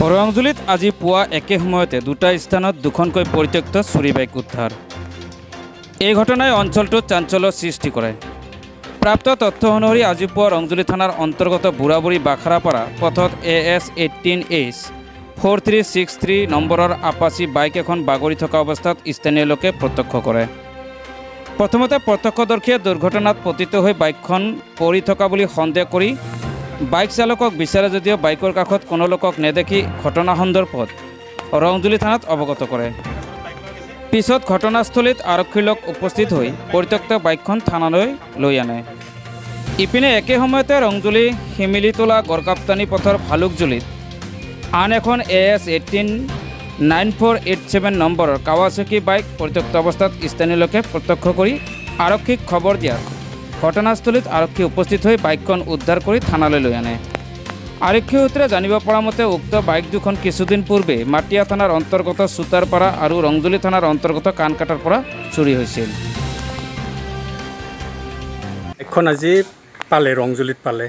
ৰংজুলিত আজি পুৱা একে সময়তে দুটা স্থানত দুখনকৈ পৰিত্যক্ত চুৰি বাইক উদ্ধাৰ। এই ঘটনাই অঞ্চলটোত চাঞ্চল্যৰ সৃষ্টি কৰে। প্ৰাপ্ত তথ্য অনুসৰি আজি পুৱা ৰংজুলি থানাৰ অন্তৰ্গত বুঢ়াবুঢ়ী বাখৰাপাৰা পথত AS18H 4363 নম্বৰৰ আপাচী বাইক এখন বাগৰি থকা অৱস্থাত স্থানীয় লোকে প্ৰত্যক্ষ কৰে। প্ৰথমতে প্ৰত্যক্ষদৰ্শীয়ে দুৰ্ঘটনাত পতিত হৈ বাইকখন পৰি থকা বুলি সন্দেহ কৰি বাইক চালকক বিচাৰে যদিও বাইকৰ কাষত কোনো লোকক নেদেখি ঘটনা সন্দৰ্ভত ৰংজুলি থানাত অৱগত কৰে। পিছত ঘটনাস্থলীত আৰক্ষীৰ লোক উপস্থিত হৈ পৰিত্যক্ত বাইকখন থানালৈ লৈ আনে। ইপিনে একে সময়তে ৰংজুলি শিমিলিতোলা গড়কাপ্তানি পথৰ ভালুকজুলিত আন এখন AS189487 নম্বৰৰ কাৱাছাকি বাইক পৰিত্যক্ত অৱস্থাত স্থানীয় লোকে প্ৰত্যক্ষ কৰি আৰক্ষীক খবৰ দিয়াত ঘটনাস্থলীত আৰক্ষী উপস্থিত হৈ বাইকখন উদ্ধাৰ কৰি থানালৈ লৈ আনে। আৰক্ষী সূত্ৰে জানিব পৰা মতে উক্ত বাইক দুখন কিছুদিন পূৰ্বে মাটিয়া থানাৰ অন্তৰ্গত চুতাৰপাৰা আৰু ৰংজুলি থানাৰ অন্তৰ্গত কানকাটাৰ পৰা চুৰি হৈছিল। বাইকখন আজি পালে, ৰংজুলিত পালে।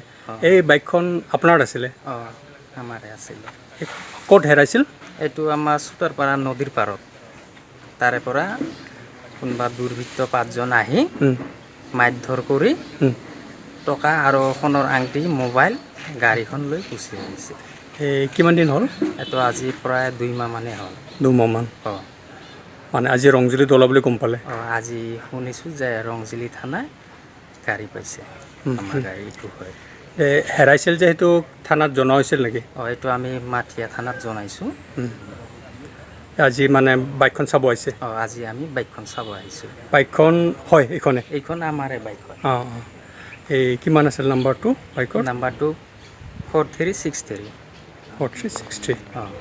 এই বাইকখন আপোনাৰ আছিলে? আমাৰ আছিল। ক'ত হেৰাইছিল? এইটো আমাৰ চুতাৰপাৰা নদীৰ পাৰত। তাৰে পৰা কোনোবা দুৰ্বৃত্ত 5জন আহি মাৰধৰ কৰি টকা আৰু সোণৰ আংটি, মোবাইল, গাড়ীখন লৈ গুচি আহিছে। কিমান দিন হ'ল? এইটো আজি প্ৰায় 2 মাহ মানেই হ'ল। 2 মাহমান? অঁ, মানে আজি ৰংজুলিত ওলা বুলি গম পালে? অঁ, আজি শুনিছোঁ যে ৰংজুলি থানায় গাড়ী পাইছে। আমাৰ গাড়ীটো হয়। হেৰাইছিল যে সেইটো থানাত জনোৱা হৈছিল নেকি? অঁ, এইটো আমি মাটিয়া থানাত জনাইছোঁ। আজি মানে বাইকখন চাব আহিছে? অঁ, আজি আমি বাইকখন চাব আহিছোঁ। বাইকখন হয় এইখনে? এইখন আমাৰে বাইক হয়। অঁ, এই কিমান আছিল নাম্বাৰটো বাইকৰ? নাম্বাৰটো 4363। 4363। অঁ।